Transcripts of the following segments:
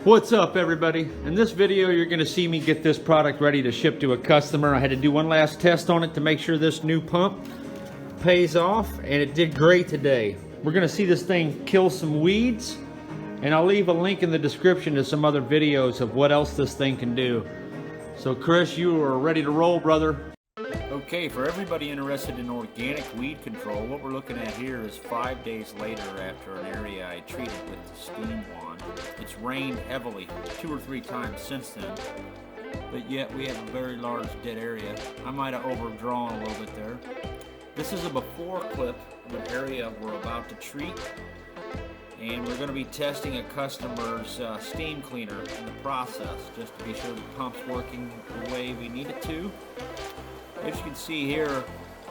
What's up, everybody? In this video you're going to see me get this product ready to ship to a customer. I had to do one last test on it to make sure this new pump pays off, and it did great today. We're going to see this thing kill some weeds, and I'll leave a link in the description to some other videos of what else this thing can do. So Chris, you are ready to roll, brother. Okay, for everybody interested in organic weed control, what we're looking at here is 5 days later after an area I treated with the steam wand. It's rained heavily 2 or 3 times since then, but yet we have a very large dead area. I might have overdrawn a little bit there. This is a before clip of an area we're about to treat, and we're going to be testing a customer's steam cleaner in the process just to be sure the pump's working the way we need it to. As you can see here,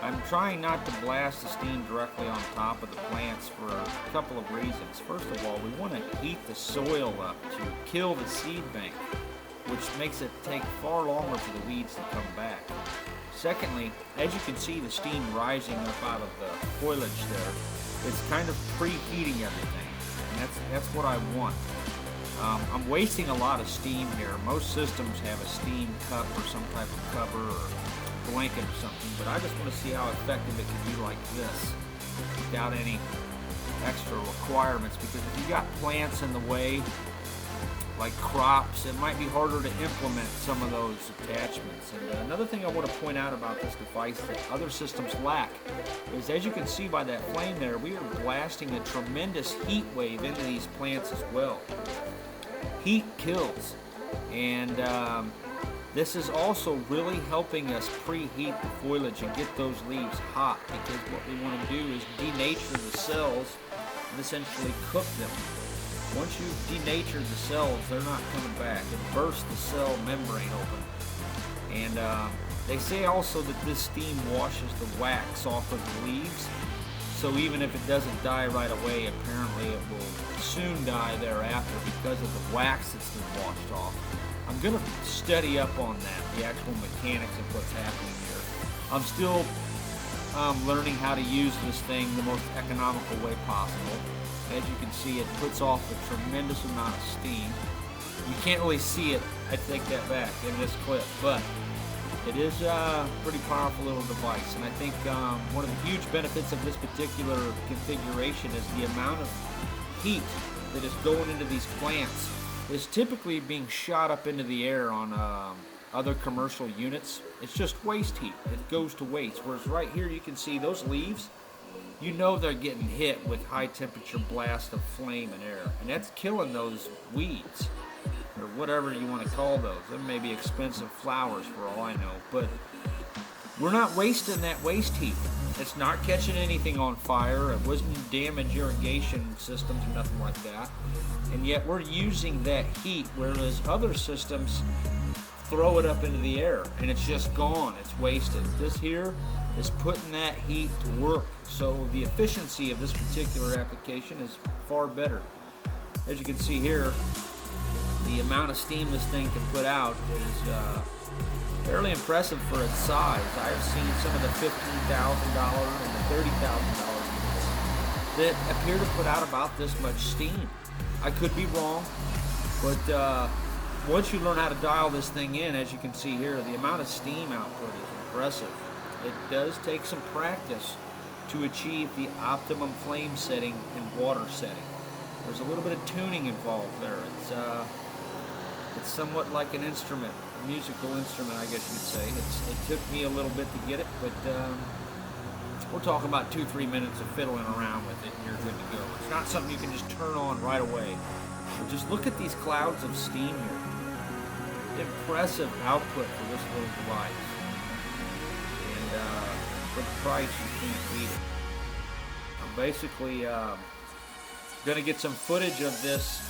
I'm trying not to blast the steam directly on top of the plants for a couple of reasons. First of all, we want to heat the soil up to kill the seed bank, which makes it take far longer for the weeds to come back. Secondly, as you can see the steam rising up out of the foliage there, it's kind of preheating everything, and that's what I want. I'm wasting a lot of steam here. Most systems have a steam cup or some type of cover or blanket or something, but I just want to see how effective it can be like this without any extra requirements, because if you got plants in the way like crops, it might be harder to implement some of those attachments. And another thing I want to point out about this device that other systems lack is, as you can see by that flame there, we are blasting a tremendous heat wave into these plants as well. Heat kills, and this is also really helping us preheat the foliage and get those leaves hot, because what we want to do is denature the cells and essentially cook them. Once you've denatured the cells, they're not coming back. It bursts the cell membrane open. And they say also that this steam washes the wax off of the leaves, so even if it doesn't die right away, apparently it will soon die thereafter because of the wax that's been washed off. I'm going to study up on that, the actual mechanics of what's happening here. I'm still learning how to use this thing the most economical way possible. As you can see, it puts off a tremendous amount of steam. You can't really see it, I take that back, in this clip, but it is a pretty powerful little device. And I think one of the huge benefits of this particular configuration is the amount of heat that is going into these plants is typically being shot up into the air on other commercial units. It's just waste heat. It goes to waste. Whereas right here you can see those leaves, you know they're getting hit with high temperature blast of flame and air. And that's killing those weeds, or whatever you want to call those. They may be expensive flowers for all I know. But we're not wasting that waste heat. It's not catching anything on fire. It wasn't damage irrigation systems or nothing like that. And yet we're using that heat, whereas other systems throw it up into the air and it's just gone. It's wasted. This here is putting that heat to work. So the efficiency of this particular application is far better. As you can see here, the amount of steam this thing can put out is fairly impressive for its size. I've seen some of the $15,000 and the $30,000 units that appear to put out about this much steam. I could be wrong, but once you learn how to dial this thing in, as you can see here, the amount of steam output is impressive. It does take some practice to achieve the optimum flame setting and water setting. There's a little bit of tuning involved there. It's somewhat like an instrument, a musical instrument, I guess you'd say. It took me a little bit to get it, but we're talking about 2-3 minutes of fiddling around with it and you're good to go. It's not something you can just turn on right away. But just look at these clouds of steam here. Impressive output for this little device. And for the price, you can't beat it. I'm basically going to get some footage of this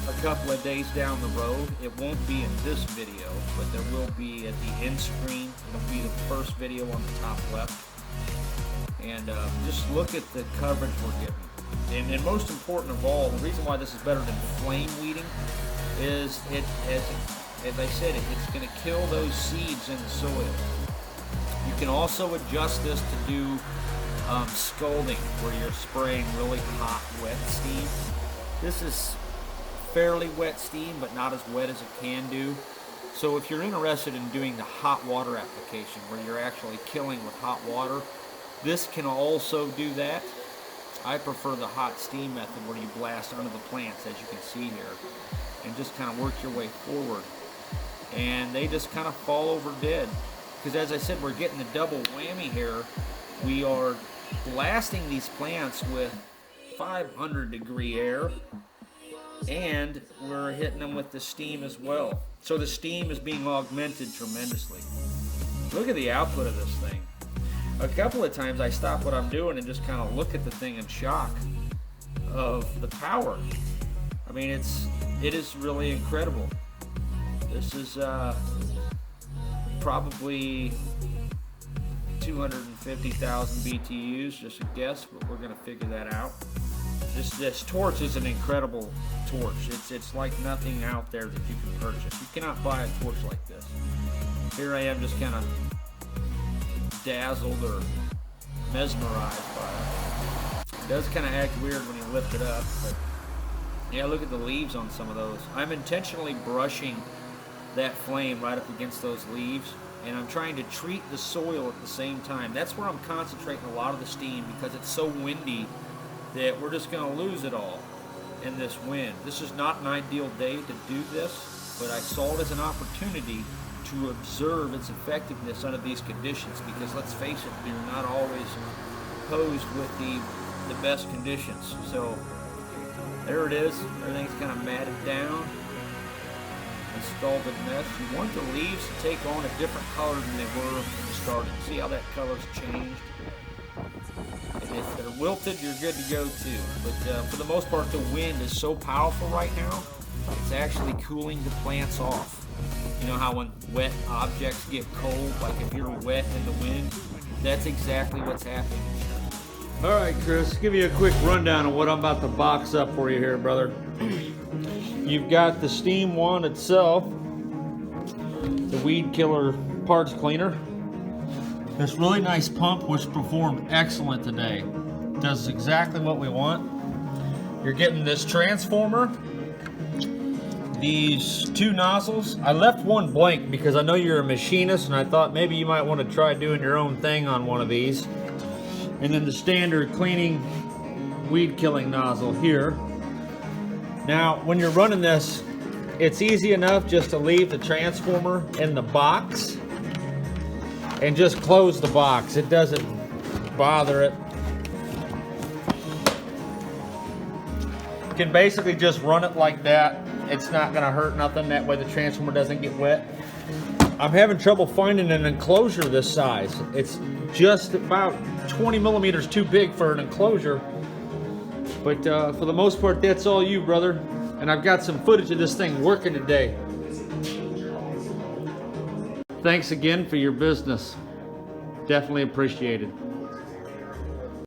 a couple of days down the road. It won't be in this video, but there will be at the end screen. It'll be the first video on the top left. And just look at the coverage we're getting. And most important of all, the reason why this is better than flame weeding is as I said, it's going to kill those seeds in the soil. You can also adjust this to do scalding, where you're spraying really hot, wet steam. This is fairly wet steam, but not as wet as it can do. So if you're interested in doing the hot water application where you're actually killing with hot water, this can also do that. I prefer the hot steam method where you blast under the plants, as you can see here, and just kind of work your way forward. And they just kind of fall over dead. Because as I said, we're getting the double whammy here. We are blasting these plants with 500-degree air, and we're hitting them with the steam as well. So the steam is being augmented tremendously. Look at the output of this thing. A couple of times I stop what I'm doing and just kind of look at the thing in shock of the power. I mean, it is really incredible. This is probably 250,000 BTUs, just a guess, but we're going to figure that out. This torch is an incredible torch. It's like nothing out there that you can purchase. You cannot buy a torch like this. Here I am just kind of dazzled or mesmerized by it. It does kind of act weird when you lift it up, but yeah, look at the leaves on some of those. I'm intentionally brushing that flame right up against those leaves, and I'm trying to treat the soil at the same time. That's where I'm concentrating a lot of the steam, because it's so windy that we're just going to lose it all in this wind. This is not an ideal day to do this, but I saw it as an opportunity to observe its effectiveness under these conditions, because let's face it, you're not always posed with the best conditions. So there it is. Everything's kind of matted down. Installed a mess. You want the leaves to take on a different color than they were when you started. See how that color's changed? And if they're wilted, you're good to go too. But for the most part, the wind is so powerful right now, it's actually cooling the plants off. You know how when wet objects get cold, like if you're wet in the wind, that's exactly what's happening. All right, Chris, give you a quick rundown of what I'm about to box up for you here, brother. You've got the Steam Wand itself, the weed killer parts cleaner. This really nice pump, which performed excellent today, does exactly what we want. You're getting this transformer, these two nozzles. I left one blank because I know you're a machinist, and I thought maybe you might want to try doing your own thing on one of these. And then the standard cleaning weed killing nozzle here. Now, when you're running this, it's easy enough just to leave the transformer in the box and just close the box. It doesn't bother it. You can basically just run it like that. It's not gonna hurt nothing. That way the transformer doesn't get wet. I'm having trouble finding an enclosure this size. It's just about 20 millimeters too big for an enclosure. But for the most part, that's all you, brother. And I've got some footage of this thing working today. Thanks again for your business. Definitely appreciated.